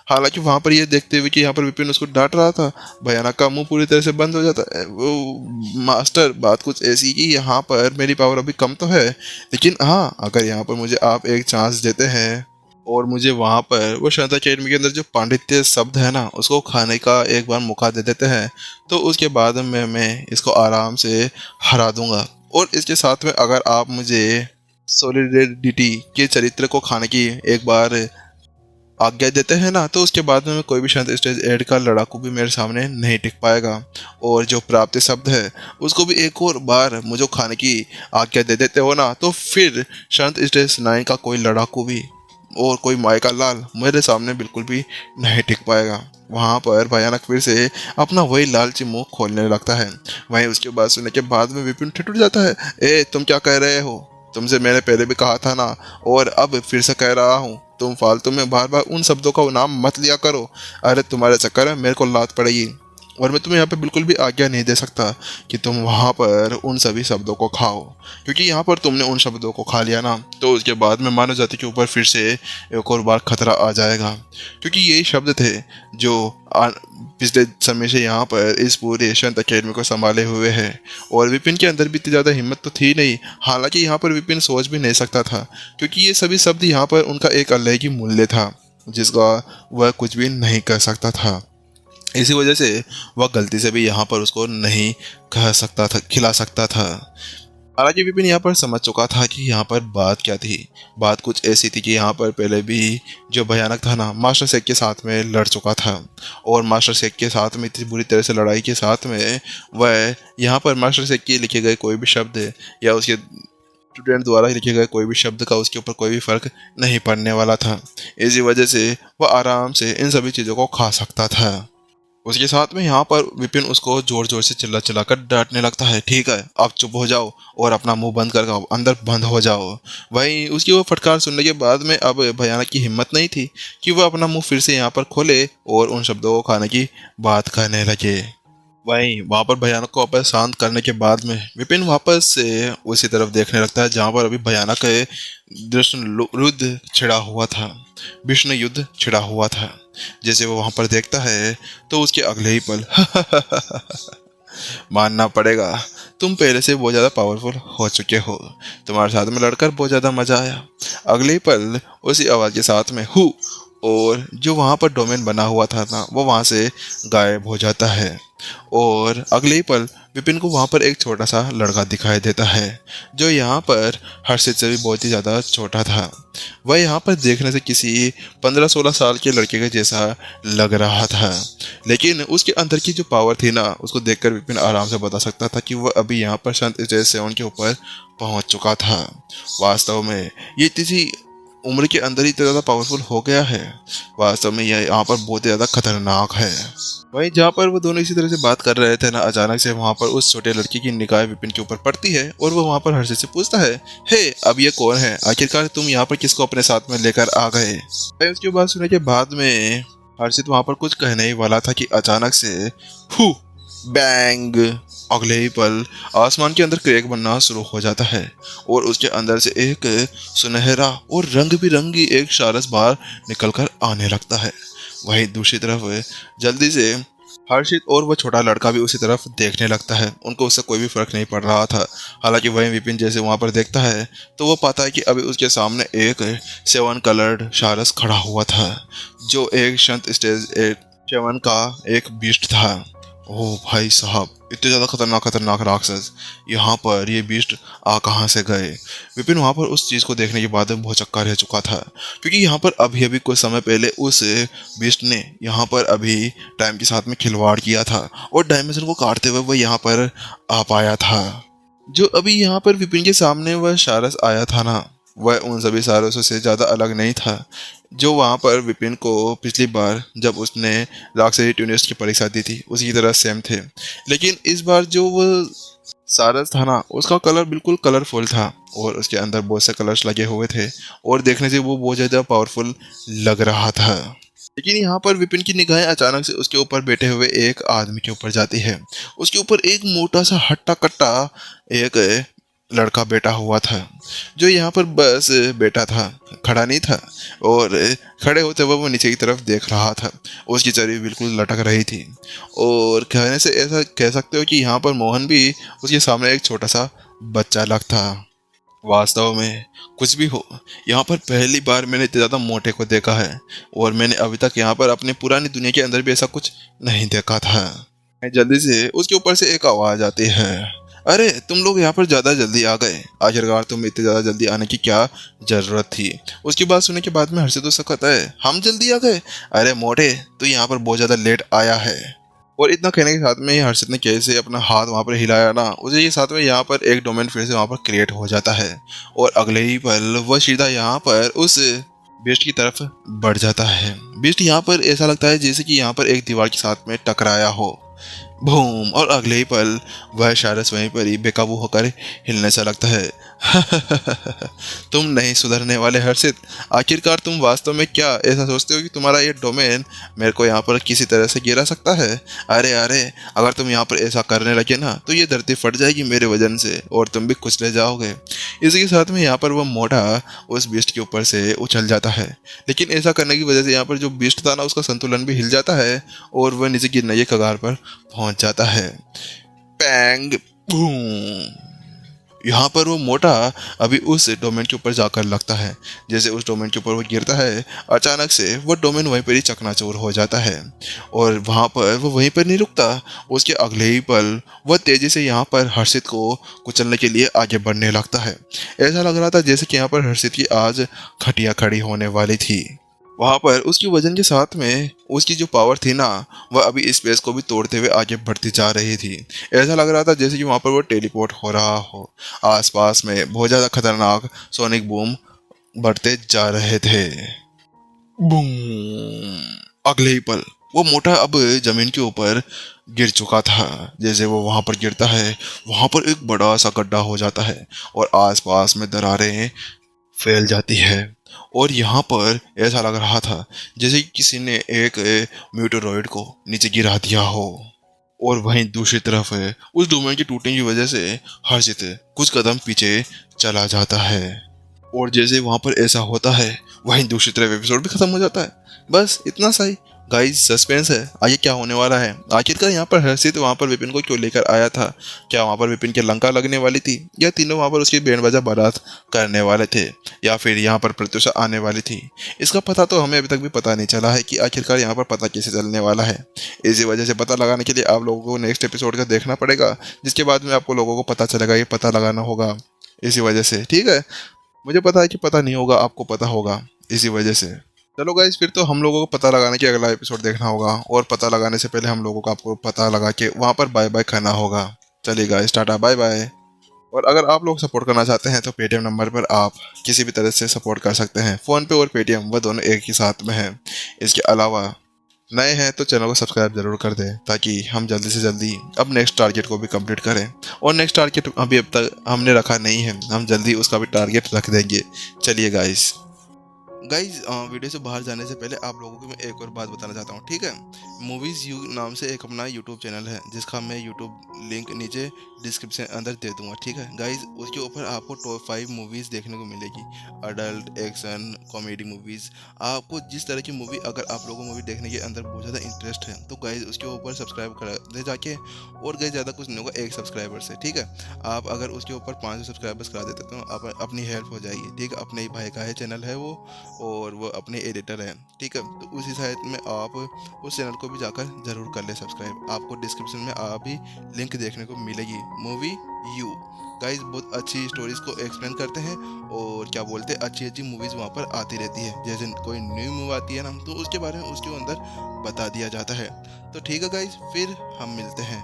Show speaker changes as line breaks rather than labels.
हालांकि वहां पर ये देखते हुए कि यहाँ पर विपिन उसको डांट रहा था, भयानक का मुंह पूरी तरह से बंद हो जाता है। वो मास्टर, बात कुछ ऐसी कि यहाँ पर मेरी पावर अभी कम तो है, लेकिन हाँ, अगर यहाँ पर मुझे आप एक चांस देते हैं और मुझे वहां पर वो शांता अकेडमी के अंदर जो पांडित्य शब्द है ना उसको खाने का एक बार मौका दे देते हैं, तो उसके बाद में मैं इसको आराम से हरा दूंगा। और इसके साथ में अगर आप मुझे सोलिडिटी के चरित्र को खाने की एक बार आज्ञा देते हैं ना, तो उसके बाद में मैं कोई भी शांत स्टेज एड का लड़ाकू भी मेरे सामने नहीं टिक पाएगा। और जो प्राप्त शब्द है उसको भी एक और बार मुझे खाने की आज्ञा दे देते हो ना, तो फिर शांत स्टेज 9 का कोई लड़ाकू भी और कोई माई का लाल मेरे सामने बिल्कुल भी नहीं टिक पाएगा। वहाँ पर भयानक फिर से अपना वही लालची मुंह खोलने लगता है। वहीं उसके बाद सुनने के बाद में विपिन ठिठुर जाता है। ए, तुम क्या कह रहे हो? तुमसे मैंने पहले भी कहा था ना, और अब फिर से कह रहा हूँ, तुम फालतू में बार बार उन शब्दों का नाम मत लिया करो। अरे तुम्हारे चक्कर में मेरे को लात पड़ेगी, और मैं तुम्हें यहाँ पे बिल्कुल भी आज्ञा नहीं दे सकता कि तुम वहाँ पर उन सभी शब्दों को खाओ, क्योंकि यहाँ पर तुमने उन शब्दों को खा लिया ना, तो उसके बाद में मानव जाति के ऊपर फिर से एक और बार खतरा आ जाएगा। क्योंकि यही शब्द थे जो पिछले समय से यहाँ पर इस पूरे शांत अकेडमी को संभाले हुए है। और विपिन के अंदर भी इतनी ज़्यादा हिम्मत तो थी नहीं, हालांकि यहाँ पर विपिन सोच भी नहीं सकता था, क्योंकि ये सभी शब्द यहाँ पर उनका एक अलग ही मूल्य था जिसका वह कुछ भी नहीं कर सकता था। इसी वजह से वह गलती से भी यहाँ पर उसको नहीं कह सकता था, खिला सकता था। हालांकि विपिन यहाँ पर समझ चुका था कि यहाँ पर बात क्या थी। बात कुछ ऐसी थी कि यहाँ पर पहले भी जो भयानक था ना, मास्टर शेख के साथ में लड़ चुका था, और मास्टर शेख के साथ में इतनी बुरी तरह से लड़ाई के साथ में वह यहाँ पर मास्टर शेख के लिखे गए कोई भी शब्द या उसके स्टूडेंट द्वारा लिखे गए कोई भी शब्द का उसके ऊपर कोई भी फर्क नहीं पड़ने वाला था। इसी वजह से वह आराम से इन सभी चीज़ों को खा सकता था। उसके साथ में यहाँ पर विपिन उसको जोर जोर से चिल्ला चिल्ला कर डांटने लगता है। ठीक है, अब चुप हो जाओ और अपना मुंह बंद कर आओ, अंदर बंद हो जाओ। वहीं उसकी वो फटकार सुनने के बाद में अब भयानक की हिम्मत नहीं थी कि वह अपना मुंह फिर से यहाँ पर खोले और उन शब्दों को खाने की बात करने लगे। वहीं वहां पर भयानक को वापस शांत करने के बाद में विपिन वापस से उसी तरफ देखने लगता है जहां पर अभी भयानक विष्णु युद्ध छिड़ा हुआ था, विष्णु युद्ध छिड़ा हुआ था। जैसे वो वहां पर देखता है तो उसके अगले ही पल मानना पड़ेगा, तुम पहले से बहुत ज़्यादा पावरफुल हो चुके हो, तुम्हारे साथ में लड़कर बहुत ज़्यादा मजा आया। अगले ही पल उसी आवाज़ के साथ में हु, और जो वहाँ पर डोमेन बना हुआ था ना वो वहाँ से गायब हो जाता है। और अगले ही पल विपिन को वहाँ पर एक छोटा सा लड़का दिखाई देता है जो यहाँ पर हर्षित से भी बहुत ही ज़्यादा छोटा था। वह यहाँ पर देखने से किसी 15-16 साल के लड़के के जैसा लग रहा था, लेकिन उसके अंदर की जो पावर थी ना उसको देखकर विपिन आराम से बता सकता था कि वह अभी यहाँ पर शांत स्टेज 7 के ऊपर पहुँच चुका था। वास्तव में ये किसी उम्र के अंदर ही इतना ज़्यादा पावरफुल हो गया है। वास्तव में यह यहाँ पर बहुत ही ज़्यादा खतरनाक है। वहीं जहाँ पर वो दोनों इसी तरह से बात कर रहे थे ना, अचानक से वहाँ पर उस छोटे लड़के की निगाह विपिन के ऊपर पड़ती है और वो वहाँ पर हर्षित से पूछता है, हे, अब ये कौन है? आखिरकार तुम यहाँ पर किसको अपने साथ में लेकर आ गए? उसकी बात सुनने के बाद में हर्षित वहाँ पर कुछ कहने ही वाला था कि अचानक से हु बैंग, अगले ही पल आसमान के अंदर क्रैक बनना शुरू हो जाता है और उसके अंदर से एक सुनहरा और रंग बिरंगी एक सारस बाहर निकलकर आने लगता है। वहीं दूसरी तरफ जल्दी से हर्षित और वह छोटा लड़का भी उसी तरफ देखने लगता है। उनको उससे कोई भी फर्क नहीं पड़ रहा था। हालांकि वहीं विपिन जैसे वहां पर देखता है तो वो पाता है कि अभी उसके सामने एक 7 कलर्ड सारस खड़ा हुआ था जो एक शांत स्टेज 7 का एक बीस्ट था। ओह भाई साहब, इतने ज़्यादा खतरनाक राक्षस यहाँ पर ये बीस्ट आ कहाँ से गए? विपिन वहाँ पर उस चीज़ को देखने के बाद बहुत चक्का रह चुका था, क्योंकि यहाँ पर अभी कुछ समय पहले उस बीस्ट ने यहाँ पर अभी टाइम के साथ में खिलवाड़ किया था और डायमेंशन को काटते हुए वह यहाँ पर आ पाया था। जो अभी यहाँ पर विपिन के सामने वह सारस आया था ना, वह उन सभी सारसों से ज़्यादा अलग नहीं था जो वहाँ पर विपिन को पिछली बार जब उसने राक्षसी ट्यूनिस्ट की परीक्षा दी थी उसी की तरह सेम थे। लेकिन इस बार जो वो सारस था ना उसका कलर बिल्कुल कलरफुल था और उसके अंदर बहुत से कलर्स लगे हुए थे और देखने से वो बहुत ज़्यादा पावरफुल लग रहा था। लेकिन यहाँ पर विपिन की निगाहें अचानक से उसके ऊपर बैठे हुए एक आदमी के ऊपर जाती है। उसके ऊपर एक मोटा सा हट्टा कट्टा एक लड़का बैठा हुआ था, जो यहाँ पर बस बैठा था, खड़ा नहीं था। और खड़े होते हुए वो नीचे की तरफ देख रहा था। उसकी चर्बी बिल्कुल लटक रही थी। और कहने से ऐसा कह सकते हो कि यहाँ पर मोहन भी उसके सामने एक छोटा सा बच्चा लगता। वास्तव में कुछ भी हो, यहाँ पर पहली बार मैंने इतने ज़्यादा मोटे को देखा है। और मैंने अभी तक यहाँ पर अपनी पुरानी दुनिया के अंदर भी ऐसा कुछ नहीं देखा था। जल्दी से उसके ऊपर से एक आवाज़ आती है, अरे तुम लोग यहाँ पर ज़्यादा जल्दी आ गए। आखिरकार तुम इतने ज़्यादा जल्दी आने की क्या ज़रूरत थी। उसकी बात सुनने के बाद में हर्षित तो सकता है, हम जल्दी आ गए? अरे मोटे, तू यहाँ पर बहुत ज़्यादा लेट आया है। और इतना कहने के साथ में ही हर्षित ने कैसे अपना हाथ वहाँ पर हिलाया ना, उसे ये साथ में यहाँ पर एक डोमेन फिर से वहाँ पर क्रिएट हो जाता है। और अगले ही पल वह सीधा यहाँ पर उस बीस्ट की तरफ बढ़ जाता है। बीस्ट यहाँ पर ऐसा लगता है जैसे कि यहाँ पर एक दीवार के साथ में टकराया हो। बूम! और अगले ही पल वह शारस वहीं पर ही बेकाबू होकर हिलने सा लगता है। तुम नहीं सुधरने वाले हर्षित। आखिरकार तुम वास्तव में क्या ऐसा सोचते हो कि तुम्हारा ये डोमेन मेरे को यहाँ पर किसी तरह से गिरा सकता है? अरे अरे, अगर तुम यहाँ पर ऐसा करने लगे ना तो ये धरती फट जाएगी मेरे वजन से और तुम भी कुचले जाओगे। इसी के साथ में यहाँ पर वह मोटा उस बीस्ट के ऊपर से उछल जाता है। लेकिन ऐसा करने की वजह से यहाँ पर जो बीस्ट था ना, उसका संतुलन भी हिल जाता है और वह नीचे गिरने के कगार पर पहुंच जाता है। पैंग! बूम! यहाँ पर वो मोटा अभी उस डोमेन के ऊपर जाकर लगता है। जैसे उस डोमेन के ऊपर वो गिरता है, अचानक से वो डोमेन वहीं पर ही चकनाचूर हो जाता है। और वहाँ पर वो वहीं पर नहीं रुकता, उसके अगले ही पल वह तेजी से यहाँ पर हर्षित को कुचलने के लिए आगे बढ़ने लगता है। ऐसा लग रहा था जैसे कि यहाँ पर हर्षित की आज खटिया खड़ी होने वाली थी। वहाँ पर उसकी वजन के साथ में उसकी जो पावर थी ना, वह अभी स्पेस को भी तोड़ते हुए आगे बढ़ती जा रही थी। ऐसा लग रहा था जैसे कि वहाँ पर वो टेलीपोर्ट हो रहा हो। आसपास में बहुत ज़्यादा खतरनाक सोनिक बूम बढ़ते जा रहे थे। बूम! अगले ही पल वो मोटा अब जमीन के ऊपर गिर चुका था। जैसे वो वहाँ पर गिरता है, वहाँ पर एक बड़ा सा गड्ढा हो जाता है और आसपास में दरारें फैल जाती है। और यहाँ पर ऐसा लग रहा था जैसे कि किसी ने एक म्यूटोरॉइड को नीचे गिरा दिया हो। और वहीं दूसरी तरफ उस डोमेन के टूटने की वजह से हर्षित कुछ कदम पीछे चला जाता है। और जैसे वहाँ पर ऐसा होता है, वहीं दूसरी तरफ एपिसोड भी खत्म हो जाता है। बस इतना सा ही गाइस, सस्पेंस है आगे क्या होने वाला है। आखिरकार यहाँ पर हर्षित वहाँ पर विपिन को क्यों लेकर आया था? क्या वहाँ पर विपिन की लंका लगने वाली थी, या तीनों वहाँ पर उसकी बैंड बाजा बारात करने वाले थे, या फिर यहाँ पर प्रत्युषा आने वाली थी? इसका पता तो हमें अभी तक भी पता नहीं चला है कि आखिरकार यहाँ पर पता कैसे चलने वाला है। इसी वजह से पता लगाने के लिए आप लोगों को नेक्स्ट एपिसोड का देखना पड़ेगा, जिसके बाद में आपको लोगों को पता चलेगा, ये पता लगाना होगा। इसी वजह से ठीक है, मुझे पता है कि पता नहीं होगा, आपको पता होगा, इसी वजह से। चलो गाइस, फिर तो हम लोगों को पता लगाने के अगला एपिसोड देखना होगा, और पता लगाने से पहले हम लोगों को आपको पता लगा के वहाँ पर बाय बाय करना होगा। चलिए गाइस, टाटा बाय बाय। और अगर आप लोग सपोर्ट करना चाहते हैं तो पेटीएम नंबर पर आप किसी भी तरह से सपोर्ट कर सकते हैं। फ़ोन पे और पेटीएम वह दोनों एक ही साथ में हैं। इसके अलावा नए हैं तो चैनल को सब्सक्राइब जरूर कर दें, ताकि हम जल्दी से जल्दी अब नेक्स्ट टारगेट को भी कंप्लीट करें। और नेक्स्ट टारगेट अभी अब तक हमने रखा नहीं है, हम जल्दी उसका भी टारगेट रख देंगे। चलिए गाइस, वीडियो से बाहर जाने से पहले आप लोगों को मैं एक और बात बताना चाहता हूँ, ठीक है। मूवीज़ यू नाम से एक अपना यूट्यूब चैनल है, जिसका मैं यूट्यूब लिंक नीचे डिस्क्रिप्शन अंदर दे दूंगा, ठीक है गाइज। उसके ऊपर आपको टॉप 5 मूवीज़ देखने को मिलेगी, अडल्ट, एक्शन, कॉमेडी मूवीज़। आपको जिस तरह की मूवी, अगर आप लोगों को मूवी देखने के अंदर बहुत ज़्यादा इंटरेस्ट है तो गाइज उसके ऊपर सब्सक्राइब कर दे जाके। और गाइज ज़्यादा कुछ नहीं होगा, एक सब्सक्राइबर से, ठीक है। आप अगर उसके ऊपर 500 सब्सक्राइबर्स करा देते तो आप अपनी हेल्प हो जाएगी, ठीक है। अपने ही भाई का है चैनल है वो, और वो अपने एडिटर हैं, ठीक है। तो उसी साइड में आप उस चैनल को भी जाकर ज़रूर कर ले सब्सक्राइब। आपको डिस्क्रिप्शन में अभी लिंक देखने को मिलेगी, मूवी यू। गाइस बहुत अच्छी स्टोरीज को एक्सप्लेन करते हैं, और क्या बोलते हैं, अच्छी अच्छी मूवीज़ वहाँ पर आती रहती है। जैसे कोई न्यू मूवी आती है ना, तो उसके बारे में उसके अंदर बता दिया जाता है। तो ठीक है गाइस, फिर हम मिलते हैं।